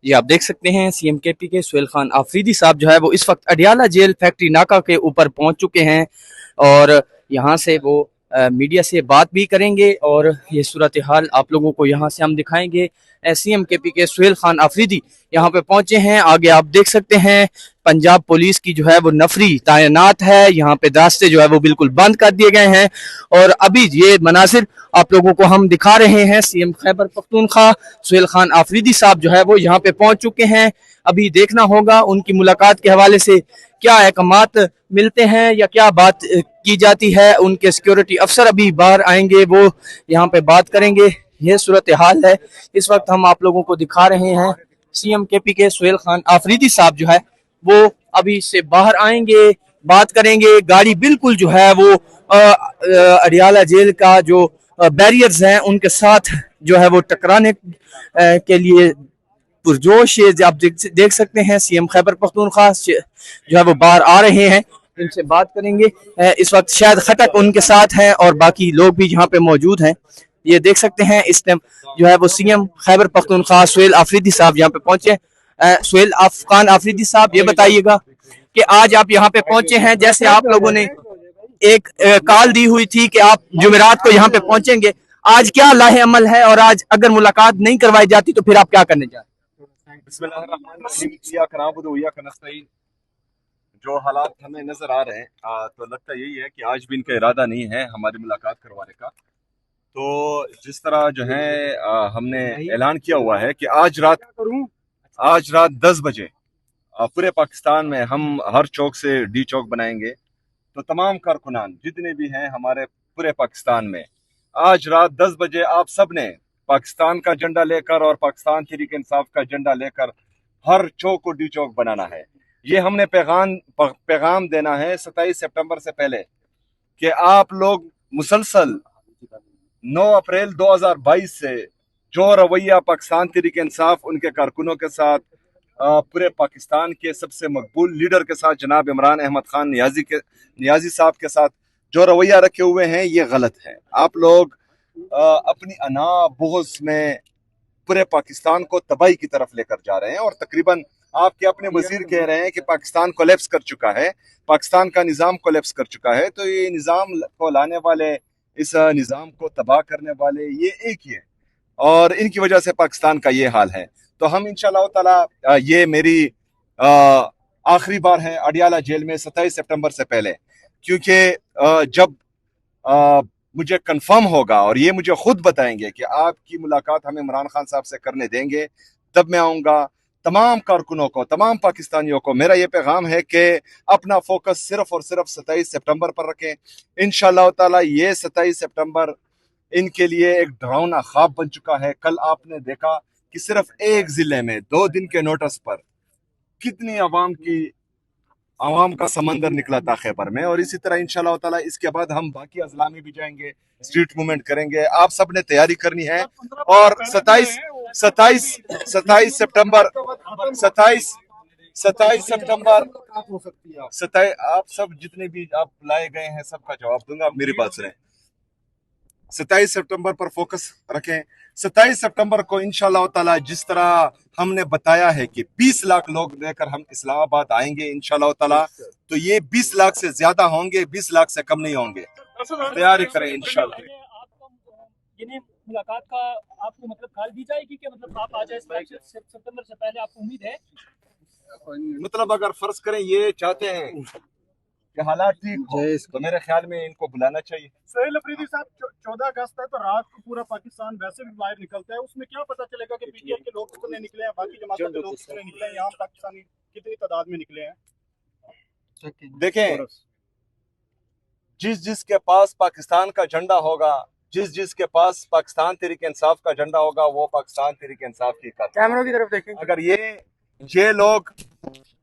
ये आप देख सकते हैं सीएम केपी के सुहेल खान आफरीदी साहब जो है वो इस वक्त अडियाला जेल फैक्ट्री नाका के ऊपर पहुंच चुके हैं और यहाँ से वो मीडिया से बात भी करेंगे और ये सूरत हाल आप लोगों को यहाँ से हम दिखाएंगे। सीएम केपी के सुहेल खान आफरीदी यहाँ पे पहुंचे हैं। आगे आप देख सकते हैं पंजाब पुलिस की जो है वो नफरी तैनात है। यहाँ पे रास्ते जो है वो बिल्कुल बंद कर दिए गए हैं और अभी ये मनासिर आप लोगों को हम दिखा रहे हैं। सीएम खैबर पख्तूनख्वा सुहेल खान आफरीदी साहब जो है वो यहाँ पे पहुंच चुके हैं। अभी देखना होगा उनकी मुलाकात के हवाले से क्या अहकामात मिलते हैं या क्या बात की जाती है। उनके सिक्योरिटी अफसर अभी बाहर आएंगे, वो यहाँ पे बात करेंगे। ये सूरत हाल है इस वक्त हम आप लोगों को दिखा रहे हैं। सीएम केपी के सुहेल खान आफरीदी साहब जो है वो अभी से बाहर आएंगे, बात करेंगे। गाड़ी बिल्कुल जो है वो अडियाला जेल का जो बैरियर्स हैं उनके साथ जो है वो टकराने के लिए पुरजोश ये आप देख सकते हैं। सीएम खैबर पख्तूनख्वा जो है वो बाहर आ रहे हैं, इनसे बात करेंगे। इस वक्त शायद खटक उनके साथ हैं और बाकी लोग भी यहाँ पे मौजूद हैं। ये देख सकते हैं इस टाइम जो है वो सीएम खैबर पख्तूनख्वा सुहेल आफरीदी साहब यहाँ पे पहुंचे। सुहेल खान आफरीदी साहब ये बताइएगा कि आज आप यहाँ पे पहुंचे हैं, जैसे आप लोगों ने एक कॉल दी हुई थी कि आप जुमेरात को यहाँ पे पहुंचेंगे, आज क्या लाहे अमल है और आज अगर मुलाकात नहीं करवाई जाती तो फिर आप क्या करने जा रहे हैं? जो हालात हमें नजर आ रहे हैं तो लगता यही है कि आज भी इनका इरादा नहीं है हमारी मुलाकात करवाने का। तो जिस तरह जो है हमने ऐलान किया हुआ है कि आज रात 10 बजे पूरे पाकिस्तान में हम हर चौक से डी चौक बनाएंगे। तो तमाम कारकुनान जितने भी हैं हमारे पूरे पाकिस्तान में आज रात 10 बजे आप सब ने पाकिस्तान का झंडा लेकर और पाकिस्तान तहरीक इंसाफ का झंडा लेकर हर चौक को डी चौक बनाना है। ये हमने पैगाम देना है 27 सितंबर से पहले कि आप लोग मुसलसल 9 अप्रैल 2022 से जो रवैया पाकिस्तान तहरीक इंसाफ उनके कारकुनों के साथ पूरे पाकिस्तान के सबसे मकबूल लीडर के साथ जनाब इमरान अहमद खान नियाजी साहब के साथ जो रवैया रखे हुए हैं ये गलत है। आप लोग अपनी अना बुग़्ज़ में पूरे पाकिस्तान को तबाही की तरफ लेकर जा रहे हैं और तकरीबन आपके अपने वजीर कह रहे हैं कि पाकिस्तान कोलैप्स कर चुका है, पाकिस्तान का निज़ाम कोलैप्स कर चुका है। तो ये निज़ाम को लाने वाले, इस निज़ाम को तबाह करने वाले ये एक ही है और इनकी वजह से पाकिस्तान का ये हाल है। तो हम इंशाअल्लाह ताला ये मेरी आखिरी बार है अडियाला जेल में 27 सितंबर से पहले, क्योंकि जब मुझे कंफर्म होगा और ये मुझे खुद बताएंगे कि आपकी मुलाकात हम इमरान खान साहब से करने देंगे, तब मैं आऊँगा। तमाम कारकुनों को, तमाम पाकिस्तानियों को मेरा ये पैगाम है कि अपना फोकस सिर्फ और सिर्फ 27 सितंबर पर रखें। इंशाअल्लाह ताला ये 27 सितंबर इनके लिए एक डरावना ख्वाब बन चुका है। कल आपने देखा कि सिर्फ एक जिले में 2 दिन के नोटिस पर कितनी आवाम का समंदर निकला था खैबर में। और इसी तरह इंशाअल्लाह ताला इसके बाद हम बाकी अजला में भी जाएंगे, स्ट्रीट मूवमेंट करेंगे। आप सब ने तैयारी करनी है और 27 सितंबर आप सब जितने भी आप लाए गए हैं सबका जवाब दूंगा। मेरी बात सुने, 27 सितंबर पर फोकस रखें। 27 सितंबर को इंशाअल्लाह ताला जिस तरह हमने बताया है कि 20 लाख लोग लेकर हम इस्लामाबाद आएंगे इंशाअल्लाह ताला, तो ये 20 लाख से ज्यादा होंगे, 20 लाख से कम नहीं होंगे। तैयारी करें इंशाअल्लाह। मुलाकात का आपको मतलब कॉल दी जाएगी कि मतलब आप आ जाए सितंबर से पहले, आपको उम्मीद है? मतलब अगर फर्ज करें ये चाहते हैं कि हालात ठीक हो तो मेरे ख्याल में इनको बुलाना चाहिए। सुहेल अफरीदी साहब, 14 अगस्त है तो रात को पूरा पाकिस्तान वैसे भी बाहर निकलता है, उसमें क्या पता चलेगा कि पीटीआई के लोग कितने निकले हैं, बाकी जमातों के लोग कितने निकले हैं, यहाँ पाकिस्तानी कितनी तादाद में निकले हैं? देखें, जिसके पास पाकिस्तान का झंडा होगा, जिसके पास पाकिस्तान तहरीक इंसाफ का झंडा होगा, वो पाकिस्तान तहरीक इंसाफ की कैमरों की तरफ देखें। अगर ये लोग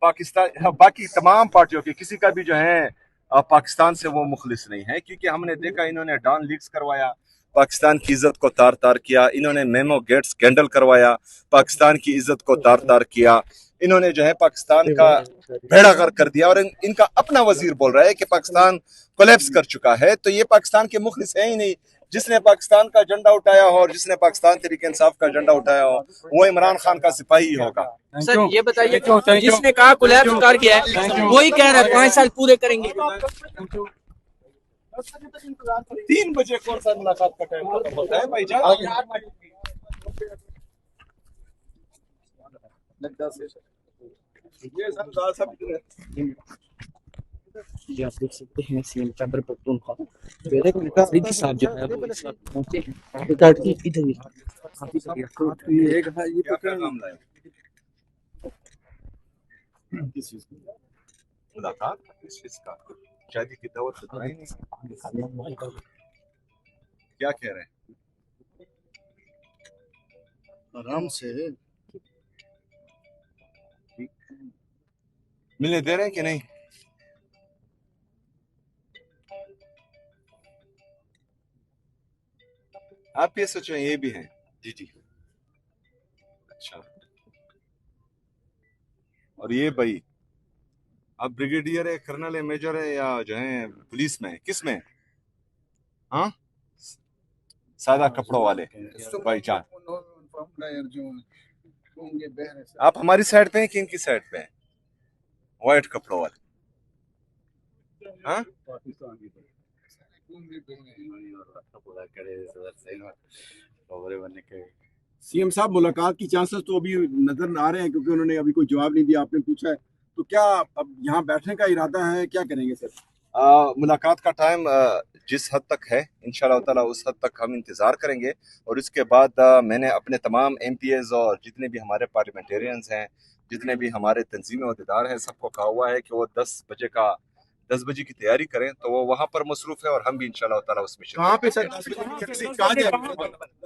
पाकिस्तान, बाकी तमाम पार्टियों के किसी का भी जो है पाकिस्तान से वो मुखलिस नहीं है, क्योंकि हमने देखा इन्होंने डॉन लीक्स करवाया, पाकिस्तान की इज्जत को तार तार किया। इन्होंने मेमो गेट स्कैंडल करवाया, पाकिस्तान की इज्जत को तार तार किया। इन्होंने जो है पाकिस्तान का बेड़ा गर्क कर दिया और इनका अपना वजीर बोल रहा है कि पाकिस्तान कोलैप्स कर चुका है। तो ये पाकिस्तान के मुखलिस है ही नहीं। जिसने पाकिस्तान का झंडा उठाया हो और जिसने पाकिस्तान तहरीक इंसाफ का झंडा उठाया हो वो इमरान खान का सिपाही ही होगा। सर ये बताइए, जिसने कहा कोलैप्स कर गया है वही कह रहा है 5 साल पूरे करेंगे। 3 बजे कौन सा मुलाकात का टाइम होता है भाई जान? जी आप देख सकते हैं सीएम खैबर पख्तूनख्वा अफरीदी साहब जो है वो इस वक्त पहुंचे हैं। इधर ही क्या पैगाम लाए? किस चीज की मुलाकात? किस चीज का? शादी की दावत तो नहीं? क्या कह रहे हैं? आराम से मिलने दे रहे हैं कि नहीं? आप ये सोचो ये भी हैं? जी जी। अच्छा, और ये भाई आप ब्रिगेडियर है, कर्नल है, मेजर है या जो है पुलिस में है? किस में? हाँ, सादा कपड़ों वाले भाई जान। आप हमारी साइड पे हैं कि इनकी साइड पे हैं? व्हाइट कपड़ों वाले? हाँ, सीएम साहब मुलाकात की चांसेस तो अभी नजर आ रहे हैं क्योंकि उन्होंने अभी कोई जवाब नहीं दिया। आपने पूछा है तो क्या अब यहाँ बैठने का इरादा है, क्या करेंगे सर? मुलाकात का टाइम जिस हद तक है इंशाल्लाह ताला उस हद तक हम इंतज़ार करेंगे और इसके बाद मैंने अपने तमाम MPs और जितने भी हमारे पार्लियामेंटेरियंस हैं, जितने भी हमारे तंजीमी अहदेदार हैं, सबको कहा हुआ है कि वो 10 बजे की तैयारी करें, तो वो वहाँ पर मसरूफ़ है और हम भी इंशाल्लाह ताला उसमें कहाँ पे सर?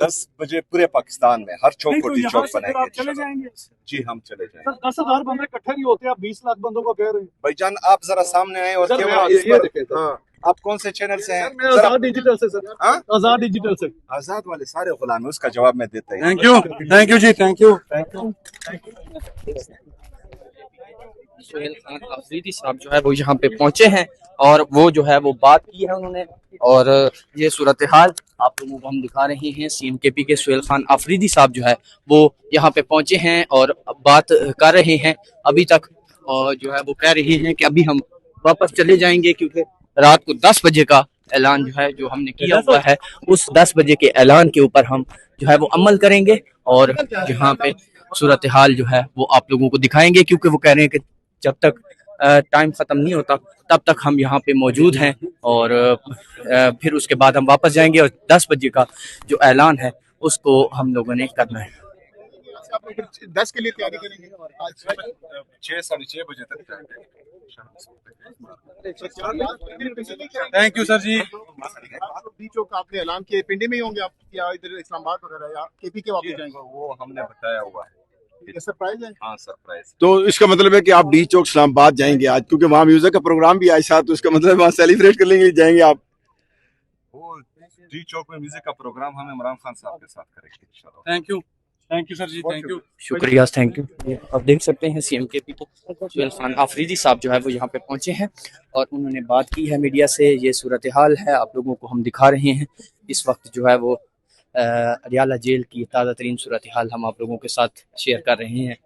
10 बजे पूरे पाकिस्तान में हर चौक को डी चौक चले बनाएंगे। जाएंगे जी हम चले जाएंगे। 10,000 बंदे इकट्ठे नहीं होते, आप 20 लाख बंदों को कह रहे हैं। भाईजान आप जरा सामने आए और सर, केवल मैं इस ये पर- देखें, हाँ, आप कौन से चैनल से हैं? मैं जरा आजाद डिजिटल से सर, हाँ? आजाद डिजिटल से। आजाद वाले सारे गुलाम है, उसका जवाब मैं देता ही। Thank you ji, thank you. Sohail Khan Afridi sahab जो है वो यहाँ पे पहुंचे हैं और वो जो है वो बात की है उन्होंने, और ये सूरत हाल आप लोगों को हम दिखा रहे हैं। CMKP के सुहेल खान अफरीदी साहब जो है वो यहाँ पे पहुंचे हैं और बात कर रहे हैं अभी तक, और जो है वो कह रहे हैं कि अभी हम वापस चले जाएंगे क्योंकि रात को 10 बजे का ऐलान जो है जो हमने किया हुआ है उस 10 बजे के ऐलान के ऊपर हम जो है वो अमल करेंगे और यहाँ पे सूरत हाल जो है वो आप लोगों को दिखाएंगे, क्योंकि वो कह रहे हैं कि जब तक टाइम ख़त्म नहीं होता तब तक हम यहाँ पे मौजूद हैं और फिर उसके बाद हम वापस जाएंगे और 10 बजे का जो ऐलान है उसको हम लोगों ने करना है। 10 के लिए तैयारी करेंगे। 6-6:30 बजे तक जाएंगे। Thank you sir ji. D Chowk आपने ऐलान किया, पिंडी में ही होंगे आप या इधर इस्लामाबाद वगैरह या KP के वापस जाएंगे? वो हमने बताया हुआ है। ये सरप्राइज है। हाँ सरप्राइज। तो इसका मतलब है कि आप डी चौक इस्लामाबाद जाएंगे आज, क्योंकि वहाँ म्यूजिक का प्रोग्राम भी आज साथ, तो इसका मतलब वहाँ सेलिब्रेट कर लेंगे, जाएंगे आप? वो डी चौक में म्यूजिक का प्रोग्राम हम इमरान खान साहब के साथ करेंगे इंशाल्लाह। Thank you sir ji, thank you. शुक्रिया, थैंक यू। आप देख सकते हैं CMKP को सुहेल खान अफरीदी साहब जो है वो यहाँ पे पहुंचे हैं और उन्होंने बात की है मीडिया से। ये सूरत हाल है आप लोगों को हम दिखा रहे हैं। इस वक्त जो है वो अडियाला जेल की ताज़ा तरीन सूरत हाल हम आप लोगों के साथ शेयर कर रहे हैं।